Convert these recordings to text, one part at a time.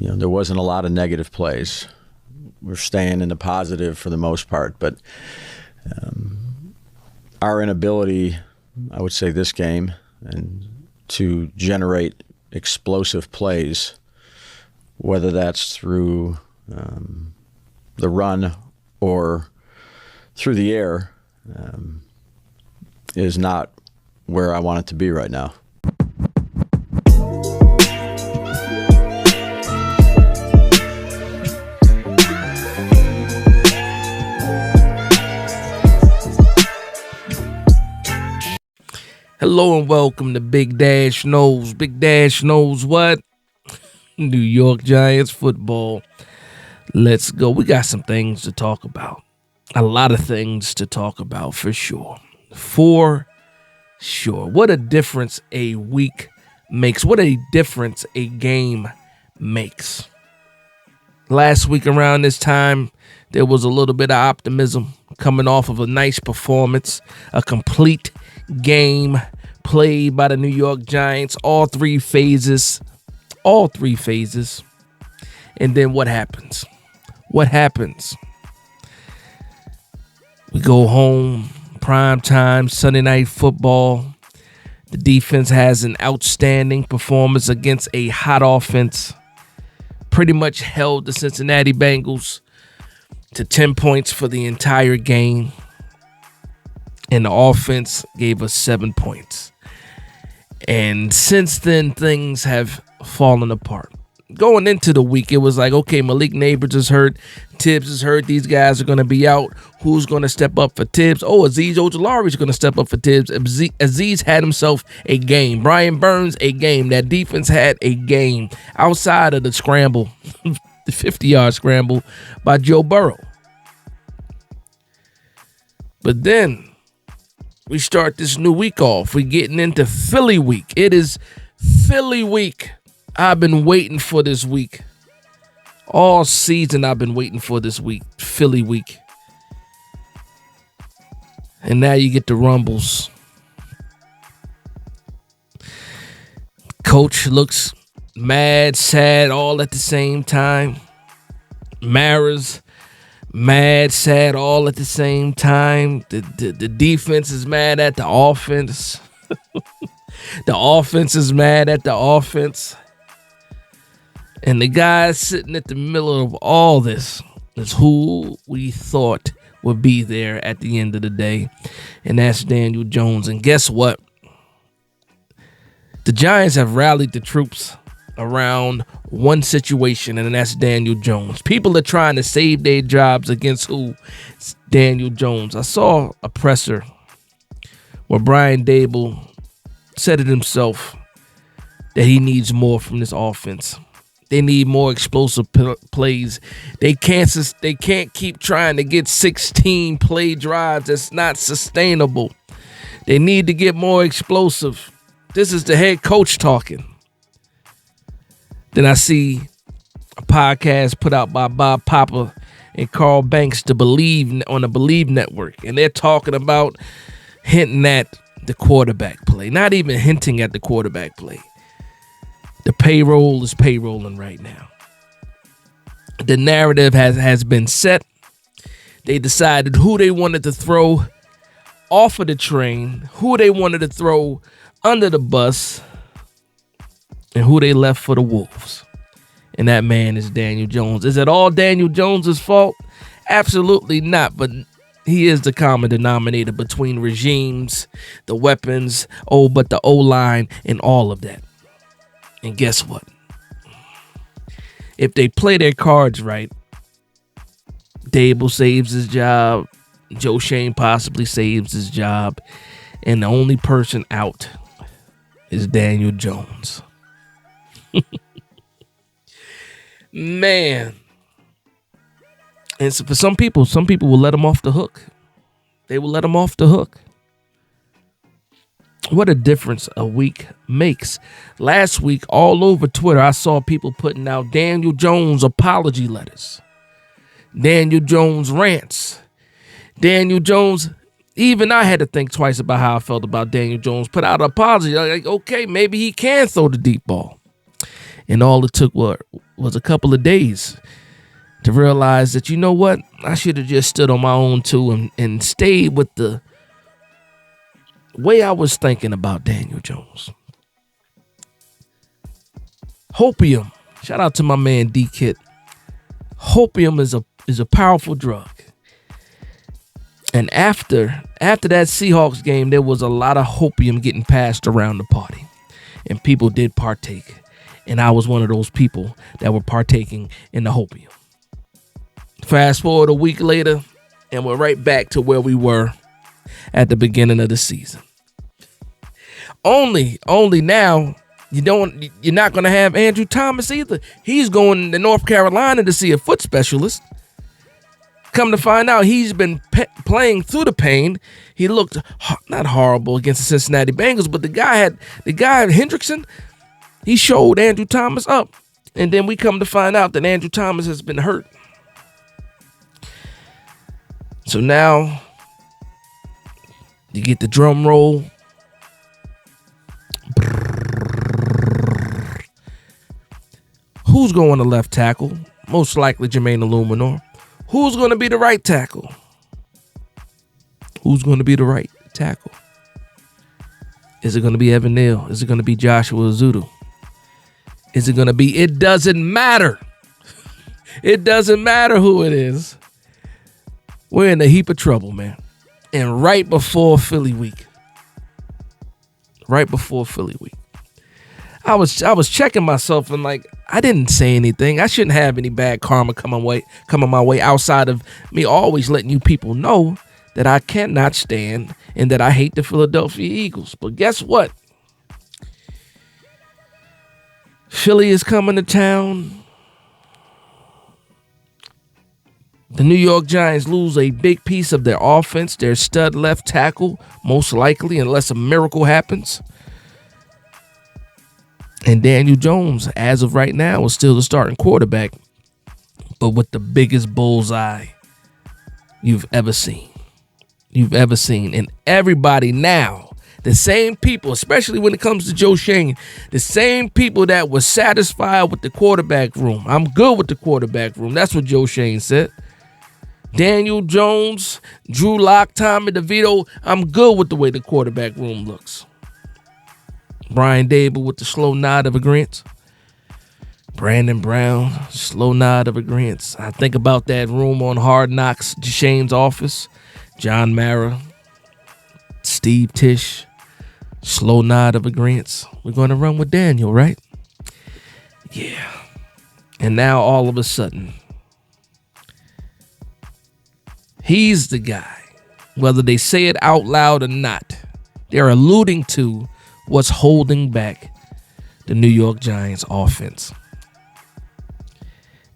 there wasn't a lot of negative plays. We're staying in the positive for the most part, but our inability, I would say this game, and to generate explosive plays, whether that's through the run or through the air, is not where I want it to be right now. Hello and welcome to Big Dash Knows. Big Dash knows what? New York Giants football. Let's go. We got some things to talk about. A lot of things to talk about for sure. For sure. What a difference a week makes. What a difference a game makes. Last week around this time, there was a little bit of optimism coming off of a nice performance, a complete game played by the New York Giants, all three phases. And then what happens? We go home, prime time, Sunday night football. The defense has an outstanding performance against a hot offense. Pretty much held the Cincinnati Bengals to 10 points for the entire game. And the offense gave us 7 points. And since then, things have fallen apart. Going into the week, it was like, okay, Malik Nabers is hurt. Tibbs is hurt. These guys are going to be out. Who's going to step up for Tibbs? Oh, Azeez Ojulari is going to step up for Tibbs. Azeez had himself a game. Brian Burns, a game. That defense had a game outside of the scramble, the 50-yard scramble by Joe Burrow. But then we start this new week off. We're getting into Philly week. It is Philly week. I've been waiting for this week. All season I've been waiting for this week. Philly week. And now you get the rumbles. Coach looks mad, sad, all at the same time. Mara's mad, sad, all at the same time. The defense is mad at the offense. The offense is mad at the offense. And the guy sitting at the middle of all this is who we thought would be there at the end of the day. And that's Daniel Jones. And guess what? The Giants have rallied the troops around one situation, and that's Daniel Jones. People are trying to save their jobs against who? It's Daniel Jones. I saw a presser where Brian Dable said it himself that he needs more from this offense. They need more explosive plays. They can't keep trying to get 16 play drives. That's not sustainable. They need to get more explosive. This is the head coach talking. Then I see a podcast put out by Bob Popper and Carl Banks on the Believe Network. And they're talking about hinting at the quarterback play. Not even hinting at the quarterback play. The payroll is payrolling right now. The narrative has been set. They decided who they wanted to throw off of the train, who they wanted to throw under the bus, and who they left for the wolves. And that man is Daniel Jones. Is it all Daniel Jones' fault? Absolutely not. But he is the common denominator between regimes, the weapons, but the O-line, and all of that. And guess what? If they play their cards right, Dable saves his job. Joe Shane possibly saves his job. And the only person out is Daniel Jones. Man. And so for some people will let him off the hook. They will let him off the hook. What a difference a week makes. Last week, all over Twitter, I saw people putting out Daniel Jones apology letters. Daniel Jones rants. Daniel Jones, even I had to think twice about how I felt about Daniel Jones. Put out an apology. Like, okay, maybe he can throw the deep ball. And all it took was a couple of days to realize that, you know what, I should have just stood on my own too and stayed with the way I was thinking about Daniel Jones. Hopium. Shout out to my man D-Kit. Hopium is a powerful drug. And after that Seahawks game, there was a lot of hopium getting passed around the party. And people did partake. And I was one of those people that were partaking in the hopium. Fast forward a week later, and we're right back to where we were at the beginning of the season. Only now, you're not going to have Andrew Thomas either. He's going to North Carolina to see a foot specialist. Come to find out, he's been playing through the pain. He looked not horrible against the Cincinnati Bengals, but the guy Hendrickson, he showed Andrew Thomas up. And then we come to find out that Andrew Thomas has been hurt. So now you get the drum roll. Who's going to left tackle? Most likely Jermaine Illuminor. Who's going to be the right tackle? Who's going to be the right tackle? Is it going to be Evan Neal? Is it going to be Joshua Azudu? Is it going to be? It doesn't matter. It doesn't matter who it is. We're in a heap of trouble, man. And right before Philly week. I was checking myself and like, I didn't say anything. I shouldn't have any bad karma coming my way outside of me always letting you people know that I cannot stand and that I hate the Philadelphia Eagles. But guess what? Philly is coming to town. The New York Giants lose a big piece of their offense, their stud left tackle, most likely, unless a miracle happens. And Daniel Jones, as of right now, is still the starting quarterback, but with the biggest bullseye you've ever seen. And everybody now, the same people, especially when it comes to Joe Schoen, the same people that were satisfied with the quarterback room. I'm good with the quarterback room. That's what Joe Schoen said. Daniel Jones, Drew Lock, Tommy DeVito, I'm good with the way the quarterback room looks. Brian Dable with the slow nod of agreement. Brandon Brown, slow nod of agreement. I think about that room on Hard Knocks, Shane's office. John Mara, Steve Tisch, slow nod of agreement. We're going to run with Daniel, right? Yeah. And now all of a sudden, he's the guy. Whether they say it out loud or not, they're alluding to what's holding back the New York Giants offense.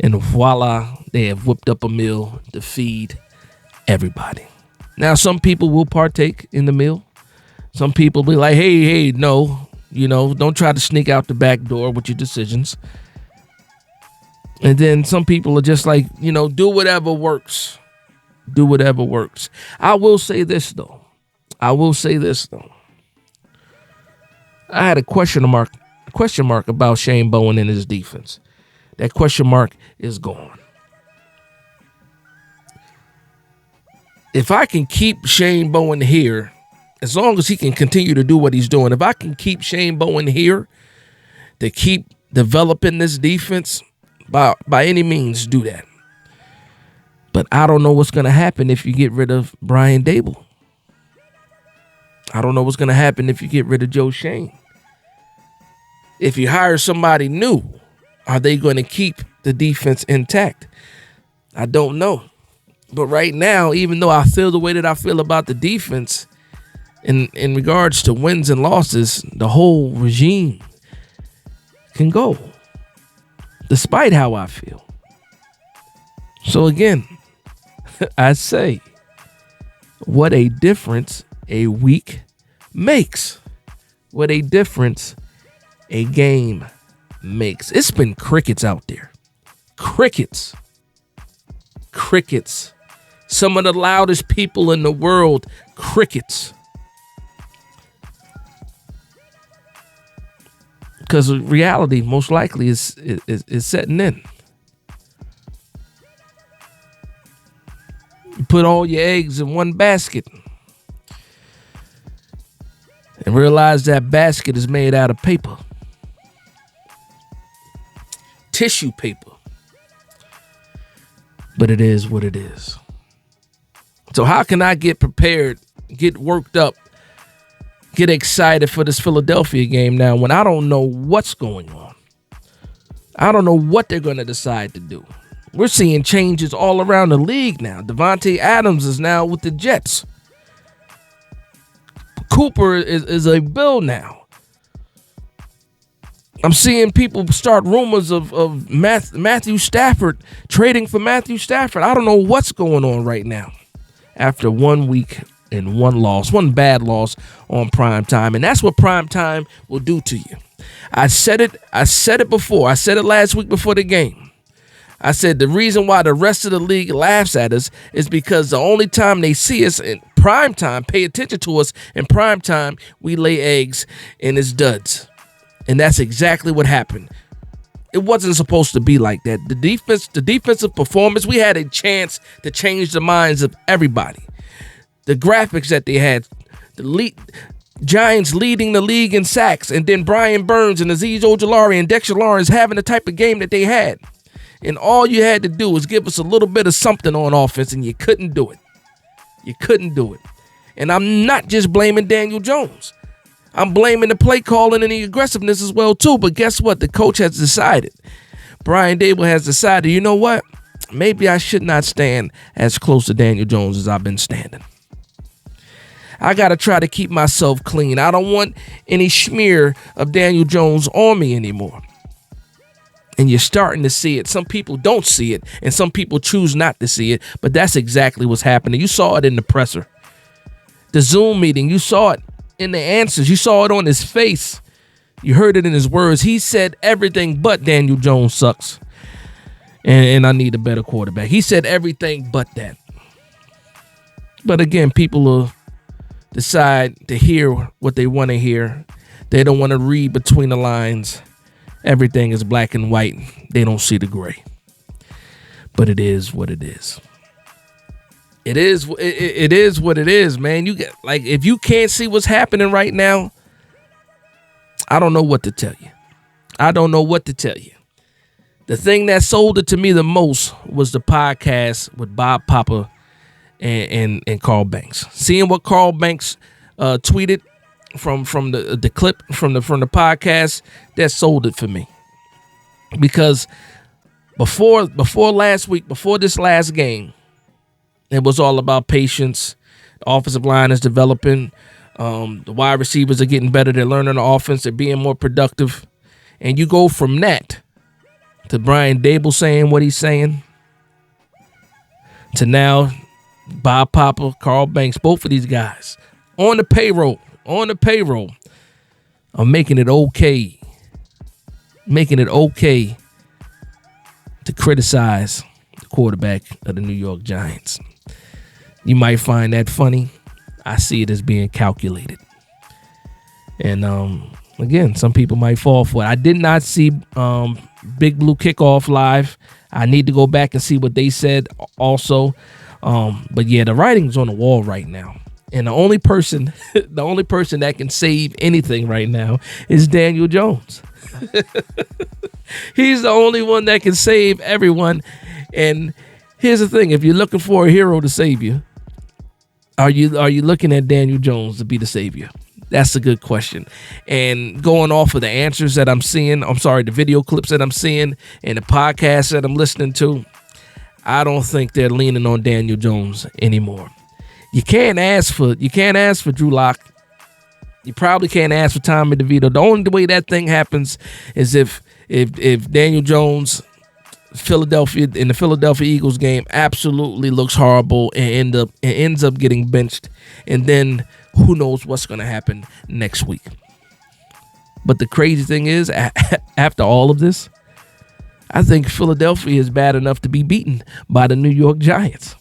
And voila, they have whipped up a meal to feed everybody. Now, some people will partake in the meal. Some people be like, hey, no, don't try to sneak out the back door with your decisions. And then some people are just like, do whatever works. Do whatever works. I will say this, though. I had a question mark about Shane Bowen and his defense. That question mark is gone. If I can keep Shane Bowen here, as long as he can continue to do what he's doing, if I can keep Shane Bowen here to keep developing this defense, by any means, do that. But I don't know what's going to happen if you get rid of Brian Dable. I don't know what's going to happen if you get rid of Joe Schoen. If you hire somebody new, are they going to keep the defense intact? I don't know. But right now, even though I feel the way that I feel about the defense, in regards to wins and losses, the whole regime can go, despite how I feel. So again, I say, what a difference a week makes. What a difference a game makes. It's been crickets out there. Crickets. Some of the loudest people in the world, crickets. because reality most likely is setting in. You put all your eggs in one basket and realize that basket is made out of paper. Tissue paper. But it is what it is. So how can I get prepared, get worked up, get excited for this Philadelphia game now when I don't know what's going on? I don't know what they're going to decide to do. We're seeing changes all around the league now. Devontae Adams is now with the Jets. Cooper is a Bill now. I'm seeing people start rumors of Matthew Stafford, trading for Matthew Stafford. I don't know what's going on right now after 1 week and one bad loss on prime time. And that's what prime time will do to you. I said it before. I said it last week before the game. I said the reason why the rest of the league laughs at us is because the only time they see us in prime time, pay attention to us in prime time, we lay eggs and it's duds. And that's exactly what happened. It wasn't supposed to be like that. The defensive performance, we had a chance to change the minds of everybody. The graphics that they had, Giants leading the league in sacks, and then Brian Burns and Azeez Ojulari and Dexter Lawrence having the type of game that they had. And all you had to do was give us a little bit of something on offense, and you couldn't do it. You couldn't do it. And I'm not just blaming Daniel Jones. I'm blaming the play calling and the aggressiveness as well, too. But guess what? The coach has decided. Brian Dable has decided, you know what? Maybe I should not stand as close to Daniel Jones as I've been standing. I got to try to keep myself clean. I don't want any smear of Daniel Jones on me anymore. And you're starting to see it. Some people don't see it, and some people choose not to see it. But that's exactly what's happening. You saw it in the presser. The Zoom meeting, you saw it in the answers. You saw it on his face. You heard it in his words. He said everything but Daniel Jones sucks. And I need a better quarterback. He said everything but that. But again, people will decide to hear what they want to hear. They don't want to read between the lines. Everything is black and white. They don't see the gray. But it is what it is. It is what it is, man. You get, like, if you can't see what's happening right now, I don't know what to tell you. I don't know what to tell you. The thing that sold it to me the most was the podcast with Bob Papa and Carl Banks. Seeing what Carl Banks tweeted from the clip from the podcast, that sold it for me. Because before last week, before this last game, it was all about patience. The offensive line is developing. The wide receivers are getting better. They're learning the offense. They're being more productive. And you go from that to Brian Dable saying what he's saying, to now Bob Papa, Carl Banks, both of these guys on the payroll, are making it okay to criticize the quarterback of the New York Giants. You might find that funny. I see it as being calculated. And again, some people might fall for it. I did not see Big Blue Kickoff live. I need to go back and see what they said also. But yeah, the writing's on the wall right now. And the only person that can save anything right now is Daniel Jones. He's the only one that can save everyone. And here's the thing: if you're looking for a hero to save you, are you looking at Daniel Jones to be the savior? That's a good question. And going off of the answers that I'm seeing, the video clips that I'm seeing and the podcasts that I'm listening to, I don't think they're leaning on Daniel Jones anymore. You can't ask for Drew Lock. You probably can't ask for Tommy DeVito. The only way that thing happens is if Daniel Jones, the Philadelphia Eagles game absolutely looks horrible and ends up getting benched, and then who knows what's going to happen next week. But the crazy thing is, after all of this, I think Philadelphia is bad enough to be beaten by the New York Giants.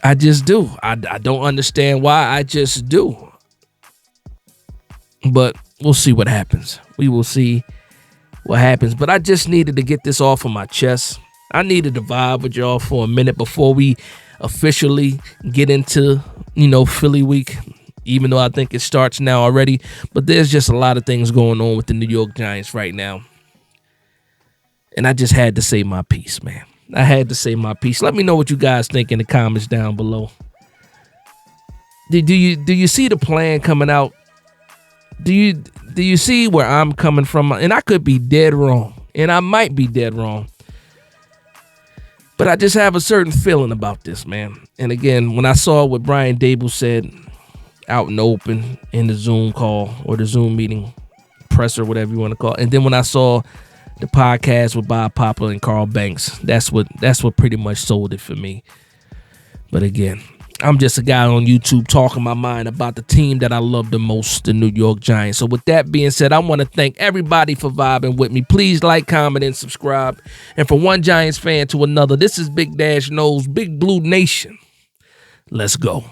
I just do. I don't understand why. I just do. But we'll see what happens. We will see what happens. But I just needed to get this off of my chest. I needed to vibe with y'all for a minute before we officially get into, Philly week, even though I think it starts now already. But there's just a lot of things going on with the New York Giants right now. And I just had to say my piece, man. I had to say my piece. Let me know what you guys think in the comments down below. Do you see the plan coming out? Do you see where I'm coming from? And I could be dead wrong. And I might be dead wrong. But I just have a certain feeling about this, man. And again, when I saw what Brian Dable said out in the open in the Zoom call or the Zoom meeting, press or whatever you want to call it, and then when I saw the podcast with Bob Poplar and Carl Banks, that's what pretty much sold it for me. But again, I'm just a guy on YouTube talking my mind about the team that I love the most, the New York Giants. So with that being said, I want to thank everybody for vibing with me. Please like, comment, and subscribe. And from one Giants fan to another, this is Big Dash Knows, Big Blue Nation. Let's go.